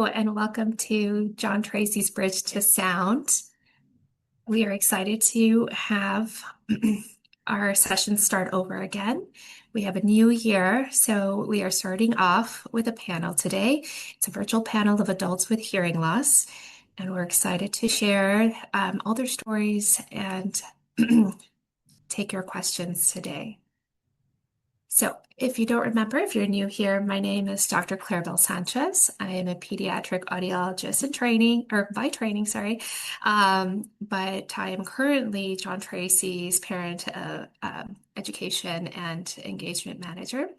Hello, and welcome to John Tracy's Bridge to Sound. We are excited to have our session start over again. We have a new year, so we are starting off with a panel today. It's a virtual panel of adults with hearing loss, and we're excited to share all their stories and take your questions today. So if you don't remember, if you're new here, my name is Dr. Claribel Sanchez. I am a pediatric audiologist in training, or by training, sorry. But I am currently John Tracy's parent education and engagement manager.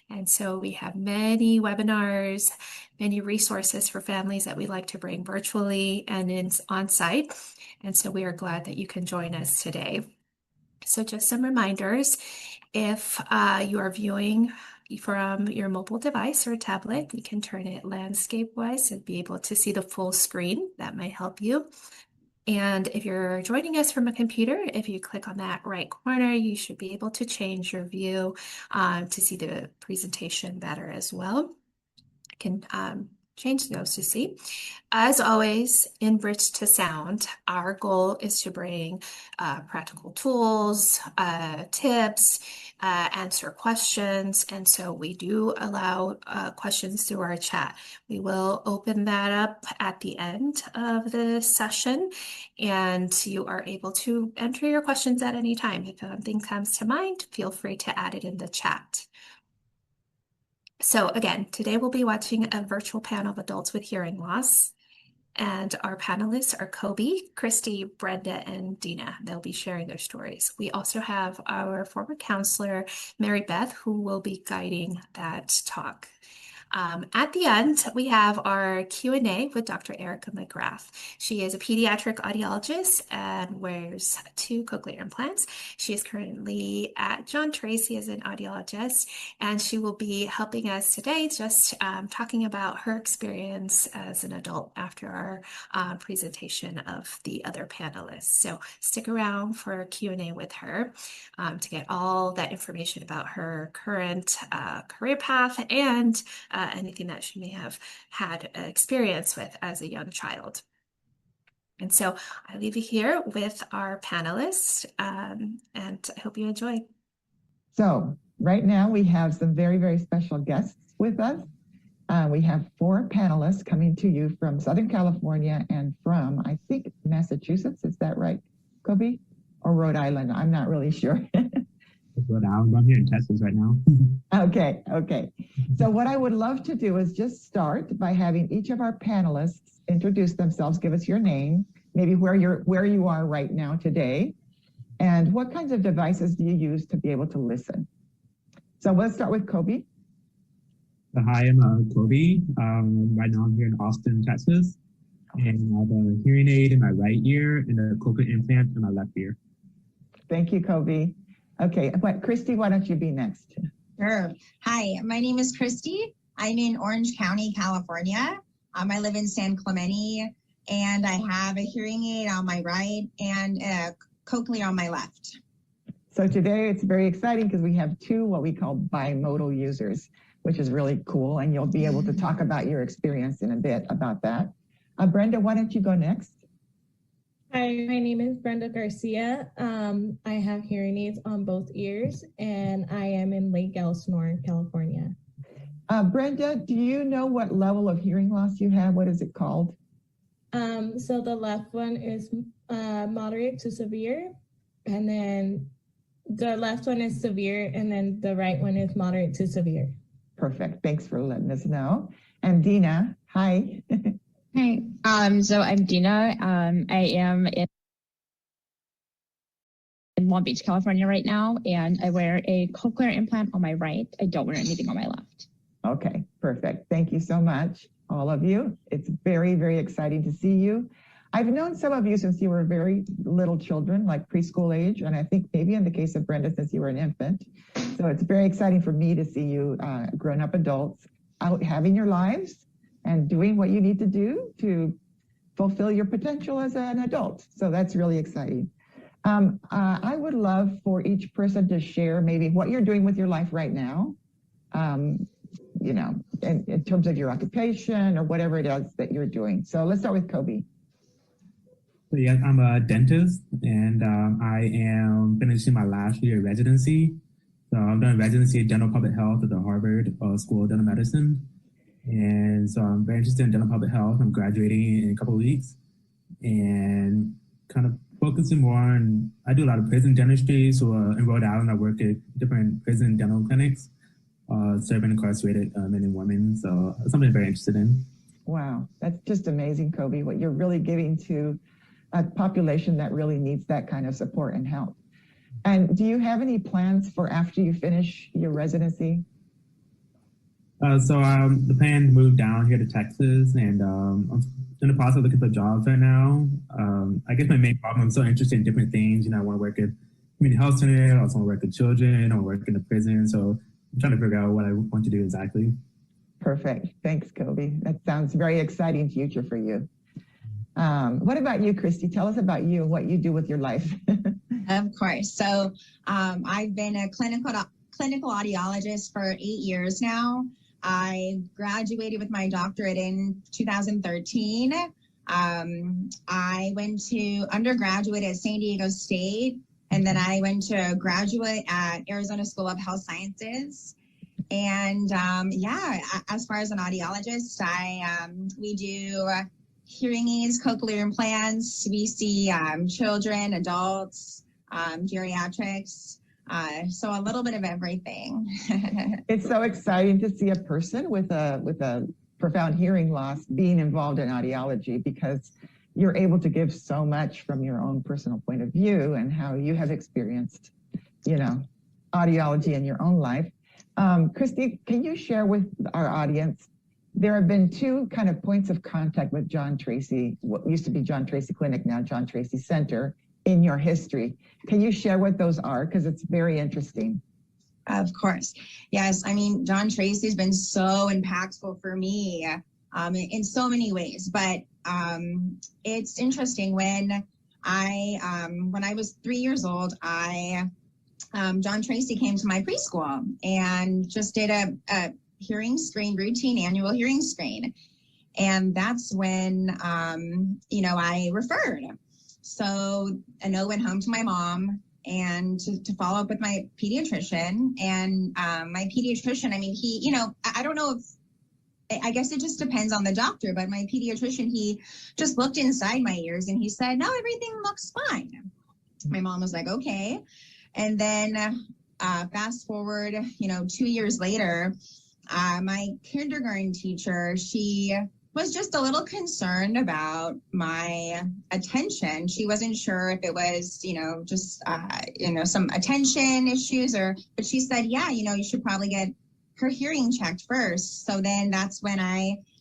And so we have many webinars, many resources for families that we like to bring virtually and on site. And so we are glad that you can join us today. So just some reminders. If you are viewing from your mobile device or tablet, you can turn it landscape-wise and be able to see the full screen. That might help you. And if you're joining us from a computer, if you click on that right corner, you should be able to change your view to see the presentation better as well. I can change those to see. As always, in Bridge to Sound, our goal is to bring practical tools, tips, answer questions, and so we do allow questions through our chat. We will open that up at the end of the session, and you are able to enter your questions at any time. If something comes to mind, feel free to add it in the chat. So again, today we'll be watching a virtual panel of adults with hearing loss. And our panelists are Kobe, Christy, Brenda, and Dina. They'll be sharing their stories. We also have our former counselor, Mary Beth, who will be guiding that talk. At the end, we have our Q&A with Dr. Erica McGrath. She is a pediatric audiologist and wears 2 cochlear implants. She is currently at John Tracy as an audiologist, and she will be helping us today just talking about her experience as an adult after our presentation of the other panelists. So stick around for a Q&A with her to get all that information about her current career path and anything that she may have had experience with as a young child. And so I leave you here with our panelists, and I hope you enjoy. So right now we have some very, very special guests with us. We have 4 panelists coming to you from Southern California and from, I think, Massachusetts. Is that right, Kobe? Or Rhode Island? I'm not really sure. Rhode Island. I'm here in Texas right now. Okay. So what I would love to do is just start by having each of our panelists introduce themselves, give us your name, maybe where you are right now today, and what kinds of devices do you use to be able to listen. So let's start with Kobe. Hi, I'm Kobe. Right now I'm here in Austin, Texas, and I have a hearing aid in my right ear and a cochlear implant in my left ear. Thank you, Kobe. Okay, Christy, why don't you be next? Sure. Hi, my name is Christy. I'm in Orange County, California. I live in San Clemente, and I have a hearing aid on my right and a cochlear on my left. So today it's very exciting because we have 2 what we call bimodal users, which is really cool, and you'll be able to talk about your experience in a bit about that. Brenda, why don't you go next? Hi, my name is Brenda Garcia. I have hearing aids on both ears, and I am in Lake Elsinore, California. Brenda, do you know what level of hearing loss you have? What is it called? So the left one is moderate to severe, and then the left one is severe, and then the right one is moderate to severe. Perfect. Thanks for letting us know. And Dina, hi. Hi, so I'm Dina. I am in Long Beach, California right now, and I wear a cochlear implant on my right. I don't wear anything on my left. Okay, perfect. Thank you so much, all of you. It's very, very exciting to see you. I've known some of you since you were very little children, like preschool age, and I think maybe in the case of Brenda, since you were an infant. So it's very exciting for me to see you grown-up adults out having your lives and doing what you need to do to fulfill your potential as an adult. So that's really exciting. I would love for each person to share maybe what you're doing with your life right now, in terms of your occupation or whatever it is that you're doing. So let's start with Kobe. So yes, I'm a dentist, and I am finishing my last year of residency. So I'm doing residency in dental public health at the Harvard School of Dental Medicine. And so I'm very interested in dental public health. I'm graduating in a couple of weeks and kind of focusing more on, I do a lot of prison dentistry. So in Rhode Island, I work at different prison dental clinics, serving incarcerated men and women. So it's something I'm very interested in. Wow, that's just amazing, Kobe, what you're really giving to a population that really needs that kind of support and help. And do you have any plans for after you finish your residency? So the plan to move down here to Texas, and I'm in the process of looking for jobs right now. I guess my main problem, I'm so interested in different things. I want to work at community health center, I also want to work with children, I want to work in the prison. So I'm trying to figure out what I want to do exactly. Perfect. Thanks, Kobe. That sounds very exciting future for you. What about you, Christy? Tell us about you and what you do with your life. Of course. So I've been a clinical audiologist for 8 years now. I graduated with my doctorate in 2013. I went to undergraduate at San Diego State, and then I went to graduate at Arizona School of Health Sciences. And as far as an audiologist, we do hearing aids, cochlear implants. We see children, adults, geriatrics. So a little bit of everything. It's so exciting to see a person with a profound hearing loss being involved in audiology, because you're able to give so much from your own personal point of view and how you have experienced, audiology in your own life. Christy, can you share with our audience, there have been two kind of points of contact with John Tracy, what used to be John Tracy Clinic, now John Tracy Center, in your history. Can you share what those are? Because it's very interesting. Of course. Yes. I mean, John Tracy has been so impactful for me in so many ways. But it's interesting when I was 3 years old, John Tracy came to my preschool and just did a hearing screen, routine annual hearing screen. And that's when, I referred. So a note went home to my mom and to follow up with my pediatrician. And my pediatrician, I mean, he, I don't know if, I guess it just depends on the doctor, but my pediatrician, he just looked inside my ears and he said, no, everything looks fine. My mom was like, okay. And then fast forward, 2 years later, my kindergarten teacher, she was just a little concerned about my attention. She wasn't sure if it was, just, some attention issues but she said, yeah, you should probably get her hearing checked first. So then that's when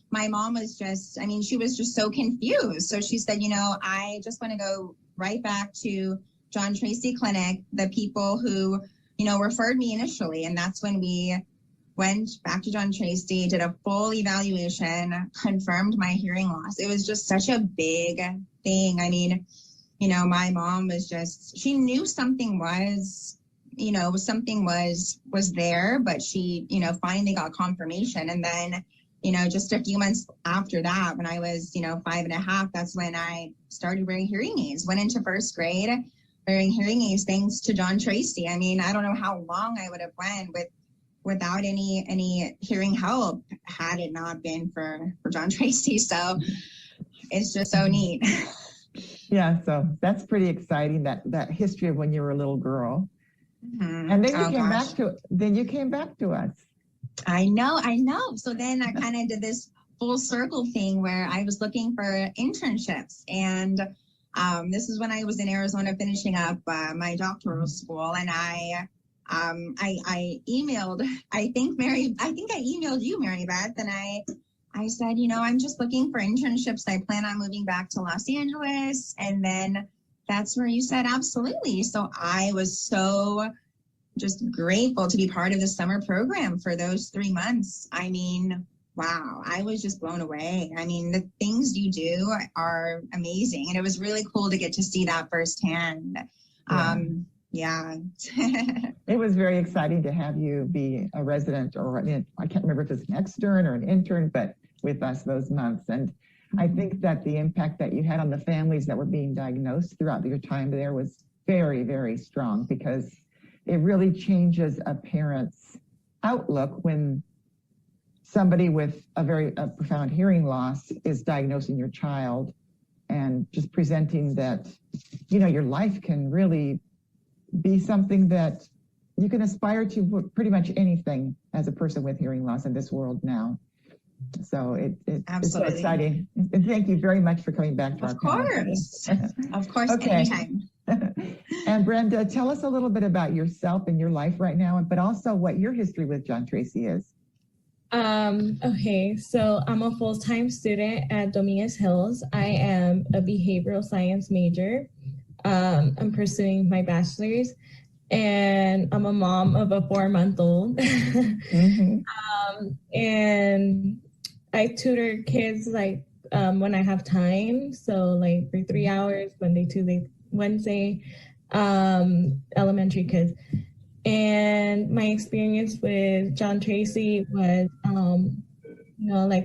my mom was she was just so confused. So she said, I just want to go right back to John Tracy Clinic, the people who, referred me initially. And that's when we went back to John Tracy, did a full evaluation, confirmed my hearing loss. It was just such a big thing. I mean, my mom was she knew something was, was there, but she, finally got confirmation. And then, just a few months after that, when I was, 5.5, that's when I started wearing hearing aids, went into first grade wearing hearing aids, thanks to John Tracy. I mean, I don't know how long I would have went without any hearing help had it not been for John Tracy. So it's just so neat. Yeah, so that's pretty exciting, that history of when you were a little girl. Mm-hmm. And then you came back to us. I know. So then I kind of did this full circle thing where I was looking for internships, and this is when I was in Arizona finishing up my doctoral school, and I emailed, I think I emailed you, Mary Beth, and I said, I'm just looking for internships. I plan on moving back to Los Angeles. And then that's where you said, absolutely. So I was so just grateful to be part of the summer program for those 3 months. I mean, wow, I was just blown away. I mean, the things you do are amazing. And it was really cool to get to see that firsthand. Yeah. Yeah. It was very exciting to have you be a resident, or I can't remember if it's an extern or an intern, but with us those months. And I think that the impact that you had on the families that were being diagnosed throughout your time there was very, very strong, because it really changes a parent's outlook when somebody with a profound hearing loss is diagnosing your child, and just presenting that, your life can really be something that you can aspire to pretty much anything as a person with hearing loss in this world now. So it's so exciting. And thank you very much for coming back to our panel. Of course, Okay. anytime. And Brenda, tell us a little bit about yourself and your life right now, but also what your history with John Tracy is. Okay, so I'm a full-time student at Dominguez Hills. I am a behavioral science major. I'm pursuing my bachelor's, and I'm a mom of a 4-month-old. And I tutor kids when I have time. So for 3 hours, Monday, Tuesday, Wednesday, elementary kids. And my experience with John Tracy was,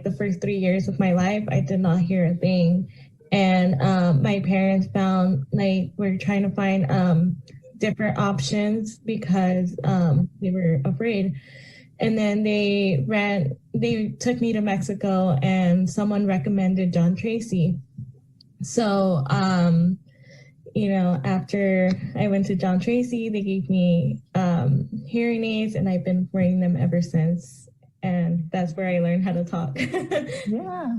the first 3 years of my life, I did not hear a thing. And my parents found, we're trying to find different options because they were afraid. And then they took me to Mexico, and someone recommended John Tracy. So, after I went to John Tracy, they gave me hearing aids, and I've been wearing them ever since. And that's where I learned how to talk. Yeah.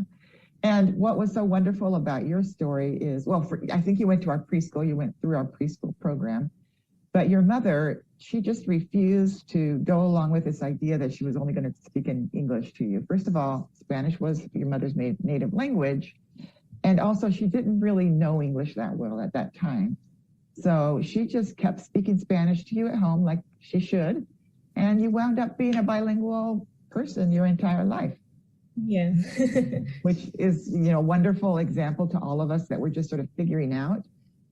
And what was so wonderful about your story is, I think you went to our preschool, you went through our preschool program, but your mother, she just refused to go along with this idea that she was only going to speak in English to you. First of all, Spanish was your mother's native language. And also, she didn't really know English that well at that time. So she just kept speaking Spanish to you at home like she should. And you wound up being a bilingual person your entire life. Yeah. Which is, a wonderful example to all of us that we're just sort of figuring out,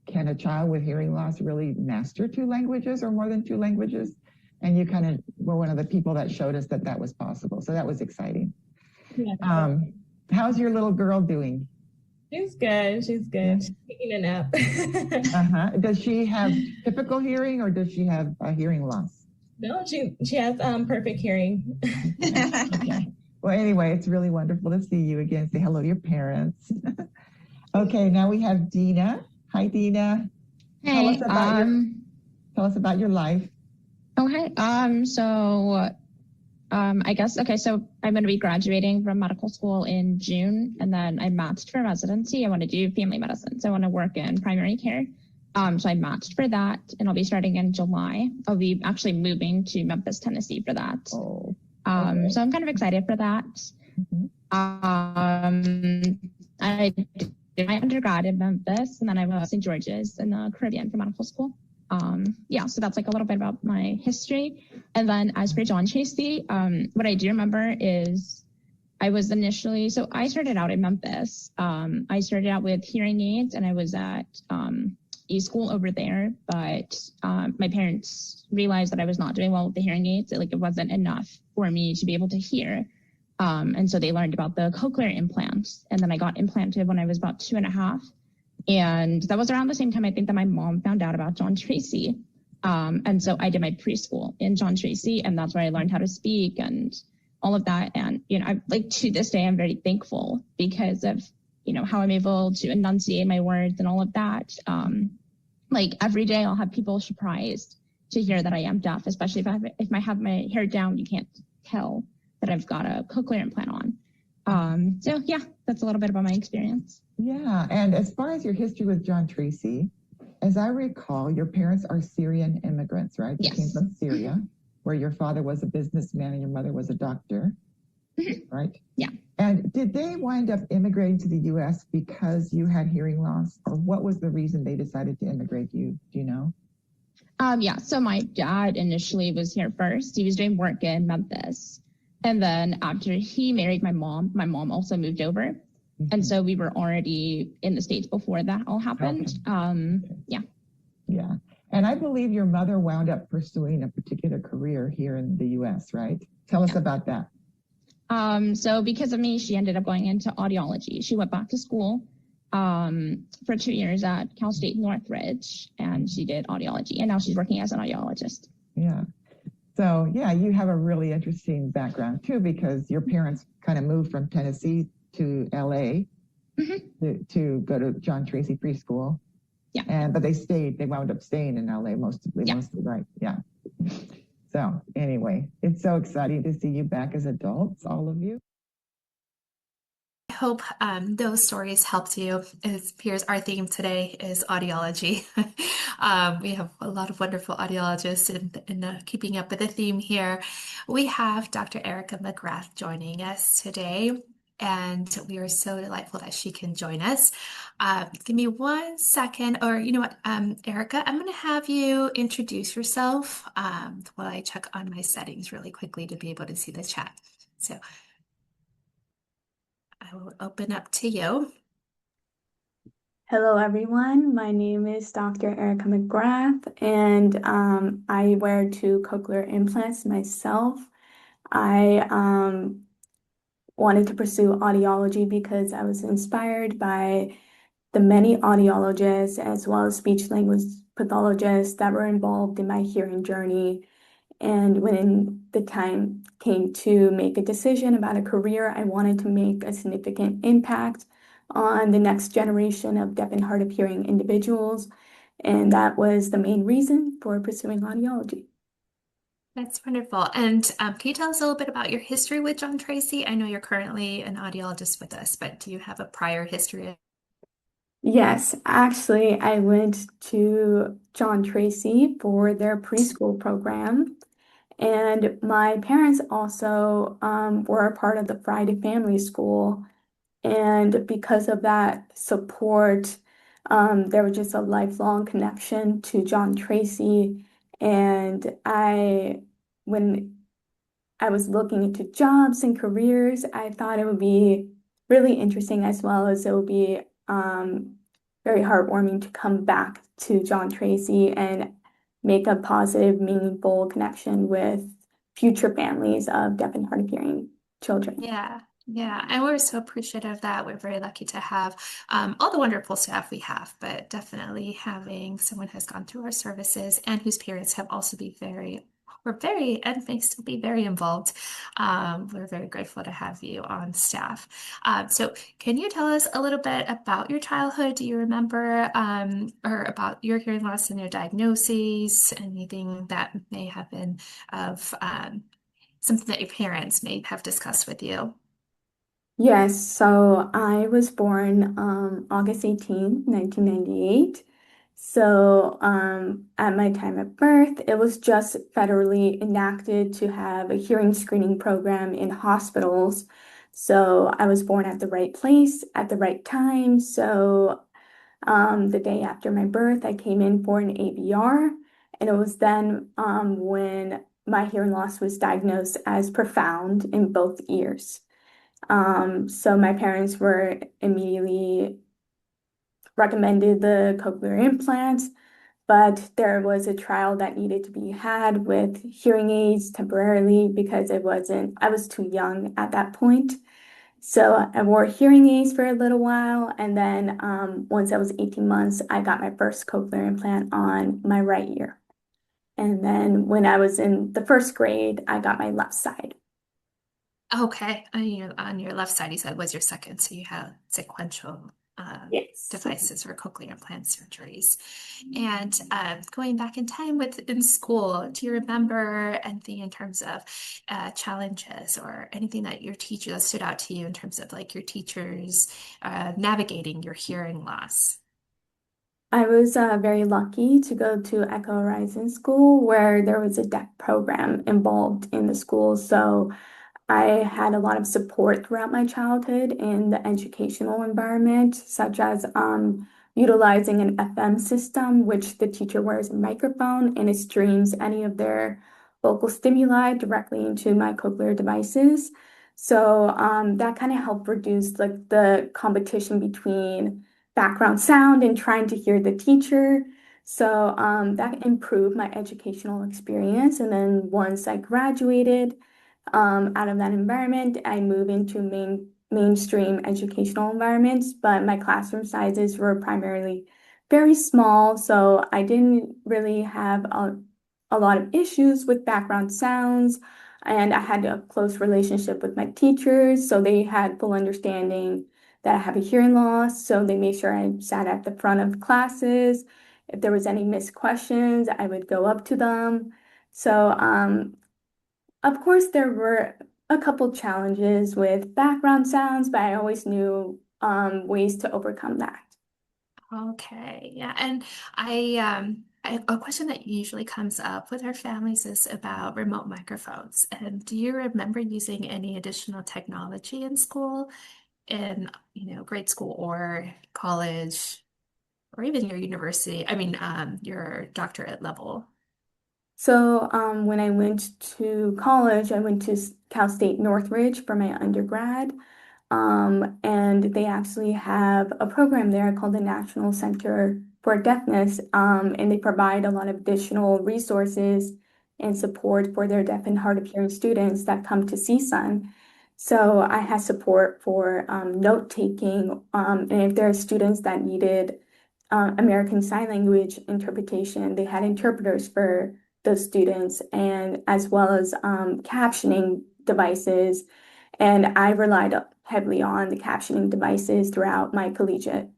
can a child with hearing loss really master 2 languages or more than 2 languages? And you kind of were one of the people that showed us that was possible. So that was exciting. Yeah. How's your little girl doing? She's good. She's good. She's taking a nap. Does she have typical hearing, or does she have a hearing loss? No, she has perfect hearing. Okay. Well, anyway, it's really wonderful to see you again. Say hello to your parents. Okay, now we have Dina. Hi, Dina. Hey. Tell us about your life. Okay. I guess, so I'm going to be graduating from medical school in June, and then I matched for residency. I want to do family medicine. So I want to work in primary care. So I matched for that, and I'll be starting in July. I'll be actually moving to Memphis, Tennessee for that. Oh, okay. So I'm kind of excited for that. I did my undergrad in Memphis, and then I went to St. George's in the Caribbean for medical school. So that's a little bit about my history. And then as for John Tracy, what I do remember is I was initially, so I started out in Memphis. I started out with hearing aids, and I was at a school over there, but my parents realized that I was not doing well with the hearing aids. It wasn't enough for me to be able to hear. And so they learned about the cochlear implants, and then I got implanted when I was about 2.5. And that was around the same time, I think, that my mom found out about John Tracy. And so I did my preschool in John Tracy, and that's where I learned how to speak and all of that. And, to this day, I'm very thankful because of, how I'm able to enunciate my words and all of that. Every day I'll have people surprised to hear that I am deaf, especially if I have my hair down, you can't tell that I've got a cochlear implant on. So yeah, that's a little bit about my experience. Yeah, and as far as your history with John Tracy, as I recall, your parents are Syrian immigrants, right? They came from Syria, where your father was a businessman and your mother was a doctor, right? Yeah. And did they wind up immigrating to the U.S. because you had hearing loss, or what was the reason they decided to immigrate you? Do you know? So my dad initially was here first. He was doing work in Memphis. And then after he married my mom also moved over. Mm-hmm. And so we were already in the States before that all happened. Okay. Yeah. And I believe your mother wound up pursuing a particular career here in the US, right? Tell us about that. So because of me, she ended up going into audiology. She went back to school for 2 years at Cal State Northridge, and she did audiology, and now she's working as an audiologist. Yeah. So, yeah, you have a really interesting background too, because your parents kind of moved from Tennessee to LA to go to John Tracy Preschool. Yeah. But they wound up staying in LA mostly, right? Yeah. So anyway, it's so exciting to see you back as adults, all of you. I hope those stories helped you. It appears our theme today is audiology. We have a lot of wonderful audiologists in keeping up with the theme here. We have Dr. Erica McGrath joining us today, and we are so delightful that she can join us. Give me 1 second, or you know what, Erica, I'm going to have you introduce yourself while I check on my settings really quickly to be able to see the chat. So I will open up to you. Hello, everyone. My name is Dr. Erica McGrath, and I wear 2 cochlear implants myself. I wanted to pursue audiology because I was inspired by the many audiologists as well as speech language pathologists that were involved in my hearing journey. And when the time came to make a decision about a career, I wanted to make a significant impact on the next generation of deaf and hard of hearing individuals. And that was the main reason for pursuing audiology. That's wonderful. And can you tell us a little bit about your history with John Tracy? I know you're currently an audiologist with us, but do you have a prior history? Yes, actually, I went to John Tracy for their preschool program. And my parents also were a part of the Friday Family School. And because of that support, there was just a lifelong connection to John Tracy. And when I was looking into jobs and careers, I thought it would be really interesting as well as it would be very heartwarming to come back to John Tracy and make a positive, meaningful connection with future families of deaf and hard of hearing children. Yeah, yeah. And we're so appreciative that we're very lucky to have all the wonderful staff we have, but definitely having someone who's gone through our services and whose parents have also been very, and may still be very involved. We're very grateful to have you on staff. So can you tell us a little bit about your childhood? Do you remember or about your hearing loss and your diagnoses? Anything that may have been of something that your parents may have discussed with you? Yes, so I was born August 18th, 1998. So at my time of birth, it was just federally enacted to have a hearing screening program in hospitals. So I was born at the right place at the right time. So the day after my birth, I came in for an ABR, and it was then when my hearing loss was diagnosed as profound in both ears. So my parents were immediately recommended the cochlear implants, but there was a trial that needed to be had with hearing aids temporarily because I was too young at that point. So I wore hearing aids for a little while, and then once I was 18 months, I got my first cochlear implant on my right ear. And then when I was in the first grade, I got my left side. Okay, on your left side, you said was your second, so you had sequential Yes. devices for cochlear implant surgeries. And going back in time in school, do you remember anything in terms of challenges or anything that your teacher that stood out to you in terms of like your teachers navigating your hearing loss? I was very lucky to go to Echo Horizon School where there was a deaf program involved in the school. So I had a lot of support throughout my childhood in the educational environment, such as utilizing an FM system, which the teacher wears a microphone and it streams any of their vocal stimuli directly into my cochlear devices. So that kind of helped reduce the competition between background sound and trying to hear the teacher. So that improved my educational experience. And then once I graduated out of that environment, I moved into mainstream educational environments, but my classroom sizes were primarily very small. So I didn't really have a lot of issues with background sounds. And I had a close relationship with my teachers. So they had full understanding that I have a hearing loss. So they made sure I sat at the front of classes. If there was any missed questions, I would go up to them. So, of course, there were a couple challenges with background sounds, but I always knew ways to overcome that. Okay, yeah, and a question that usually comes up with our families is about remote microphones. And do you remember using any additional technology in school, in grade school or college, or even your university? I mean, your doctorate level. So, when I went to college, I went to Cal State Northridge for my undergrad. And they actually have a program there called the National Center for Deafness, and they provide a lot of additional resources and support for their deaf and hard of hearing students that come to CSUN. So I had support for note taking, and if there are students that needed American Sign Language interpretation, they had interpreters for those students, and as well as captioning devices, and I relied heavily on the captioning devices throughout my collegiate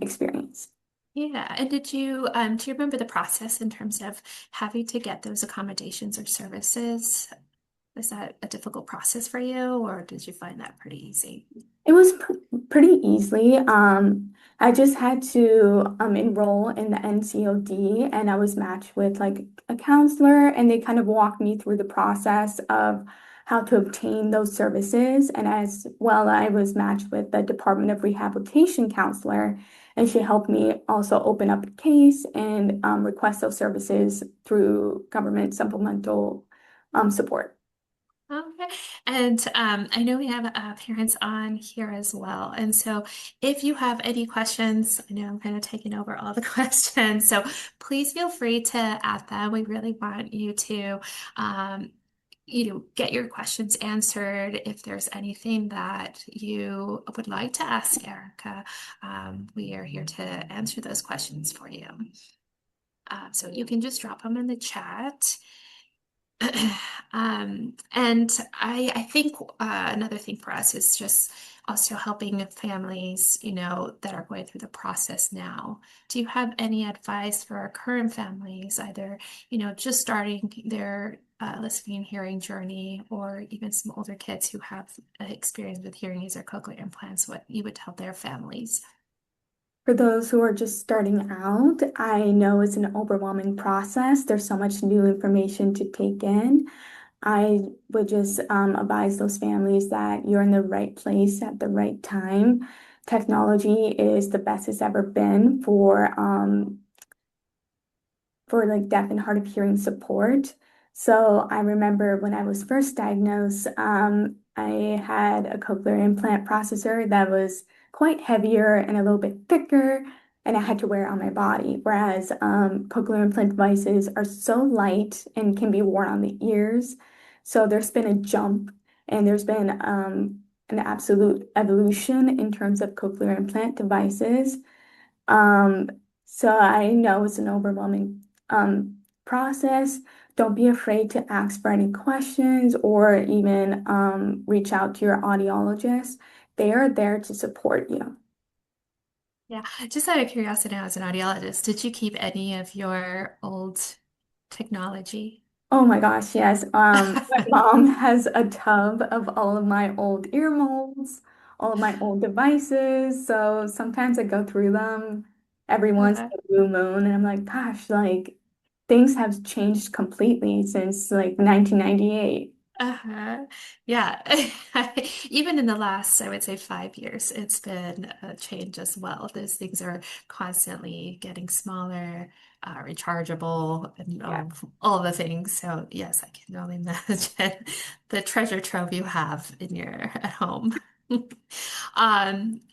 experience. Yeah, and do you remember the process in terms of having to get those accommodations or services? Was that a difficult process for you, or did you find that pretty easy? It was pretty easily. I just had to enroll in the NCOD, and I was matched with like a counselor, and they kind of walked me through the process of how to obtain those services. And as well, I was matched with the Department of Rehabilitation counselor, and she helped me also open up a case and request those services through government supplemental support. Okay. And I know we have parents on here as well. And so if you have any questions, I know I'm kind of taking over all the questions. So please feel free to add them. We really want you to, um, get your questions answered. If there's anything that you would like to ask Erica, we are here to answer those questions for you. So you can just drop them in the chat. And I think another thing for us is just also helping families, that are going through the process now. Do you have any advice for our current families, either, just starting their listening and hearing journey, or even some older kids who have experience with hearing aids or cochlear implants, what you would tell their families? For those who are just starting out, I know it's an overwhelming process. There's so much new information to take in. I would just advise those families that you're in the right place at the right time. Technology is the best it's ever been for like deaf and hard of hearing support. So I remember when I was first diagnosed, I had a cochlear implant processor that was quite heavier and a little bit thicker, and I had to wear it on my body. Whereas cochlear implant devices are so light and can be worn on the ears. So there's been a jump, and there's been an absolute evolution in terms of cochlear implant devices. Um, so I know it's an overwhelming process. Don't be afraid to ask for any questions or even reach out to your audiologist. They are there to support you. Yeah, just out of curiosity, as an audiologist, did you keep any of your old technology? Oh my gosh, yes. My mom has a tub of all of my old ear molds, all of my old devices. So sometimes I go through them every once in Uh-huh. a blue moon, and I'm like, gosh, like things have changed completely since like 1998. Uh-huh. Yeah. Even in the last, I would say 5 years, it's been a change as well. Those things are constantly getting smaller, rechargeable, and Yeah. all the things. So yes, I can only imagine the treasure trove you have in your at home.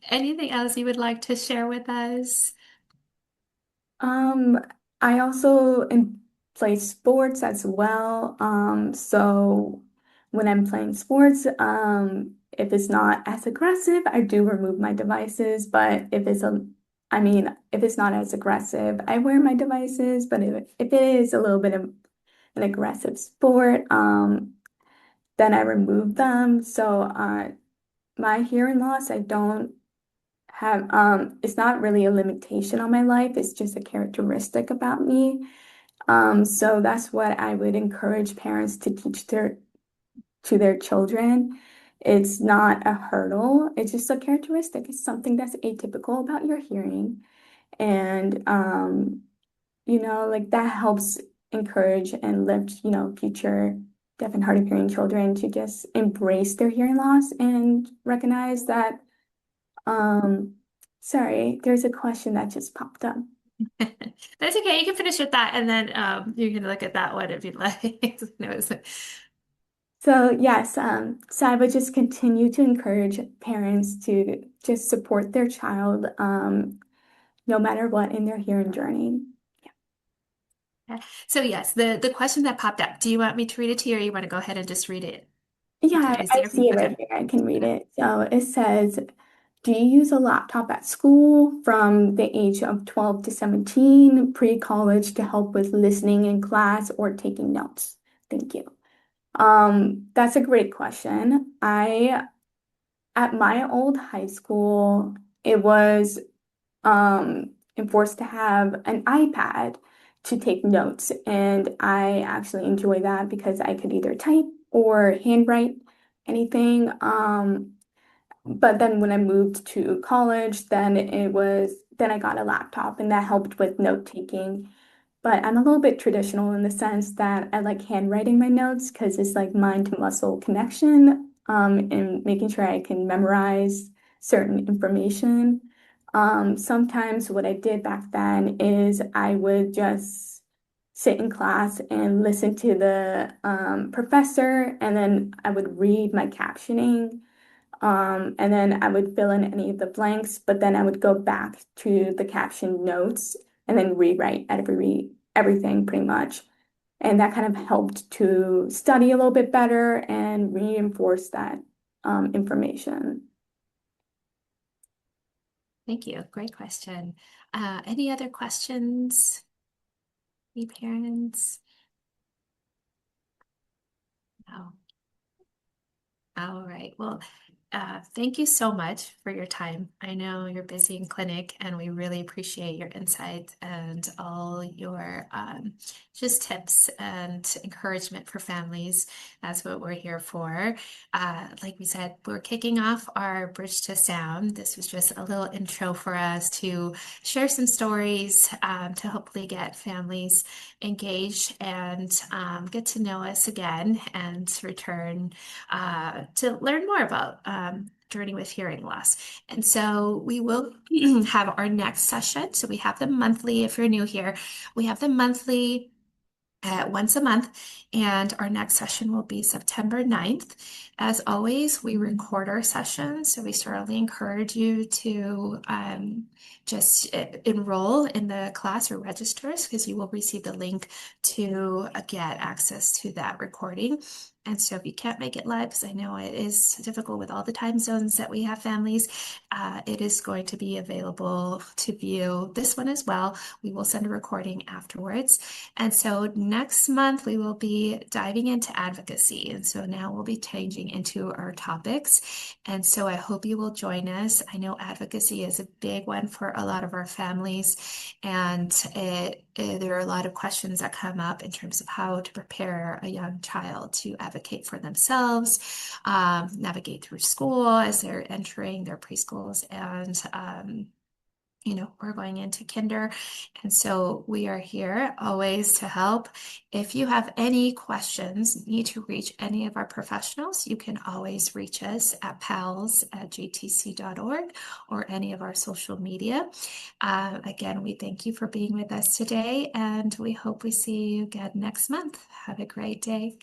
Anything else you would like to share with us? Um, I also play sports as well. So when I'm playing sports, if it's not as aggressive, I do remove my devices. But if it's not as aggressive, I wear my devices. But if it is a little bit of an aggressive sport, then I remove them. So, my hearing loss, I don't have it's not really a limitation on my life, it's just a characteristic about me. So that's what I would encourage parents to teach their children. It's not a hurdle, it's just a characteristic. It's something that's atypical about your hearing. And like that helps encourage and lift, future deaf and hard of hearing children to just embrace their hearing loss and recognize that sorry, there's a question that just popped up. That's okay. You can finish with that, and then you can look at that one if you'd like. No, So yes, so I would just continue to encourage parents to just support their child, no matter what in their hearing journey. so yes, the question that popped up. Do you want me to read it to you, or you want to go ahead and just read it? Make Yeah, it I easier for you. see it Okay. right here. I can read it. So it says, do you use a laptop at school from the age of 12 to 17, pre-college to help with listening in class or taking notes? Thank you. That's a great question. At my old high school, it was enforced to have an iPad to take notes, and I actually enjoy that because I could either type or handwrite anything. But then when I moved to college, then I got a laptop, and that helped with note taking. But I'm a little bit traditional in the sense that I like handwriting my notes because it's like mind to muscle connection, and making sure I can memorize certain information. Sometimes what I did back then is I would just sit in class and listen to the professor, and then I would read my captioning. And then I would fill in any of the blanks, but then I would go back to the caption notes and then rewrite everything pretty much. And that kind of helped to study a little bit better and reinforce that information. Thank you. Great question. Any other questions? Any parents? No. All right. Well, thank you so much for your time. I know you're busy in clinic, and we really appreciate your insight and all your just tips and encouragement for families. That's what we're here for. Like we said, we're kicking off our Bridge to Sound. This was just a little intro for us to share some stories to hopefully get families engaged and get to know us again and return to learn more about journey with hearing loss. And so we will have our next session. So we have the monthly, if you're new here, we have the monthly once a month, and our next session will be September 9th. As always, we record our sessions, so we certainly encourage you to just enroll in the class or registers, because you will receive the link to get access to that recording. And so if you can't make it live, because I know it is difficult with all the time zones that we have families, it is going to be available to view this one as well. We will send a recording afterwards. And so next month we will be diving into advocacy. And so now we'll be changing into our topics. And so I hope you will join us. I know advocacy is a big one for a lot of our families, and there are a lot of questions that come up in terms of how to prepare a young child to advocate for themselves, navigate through school as they're entering their preschools, and we're going into kinder. And so we are here always to help. If you have any questions, need to reach any of our professionals, you can always reach us at pals@gtc.org or any of our social media. Again, we thank you for being with us today, and we hope we see you again next month. Have a great day.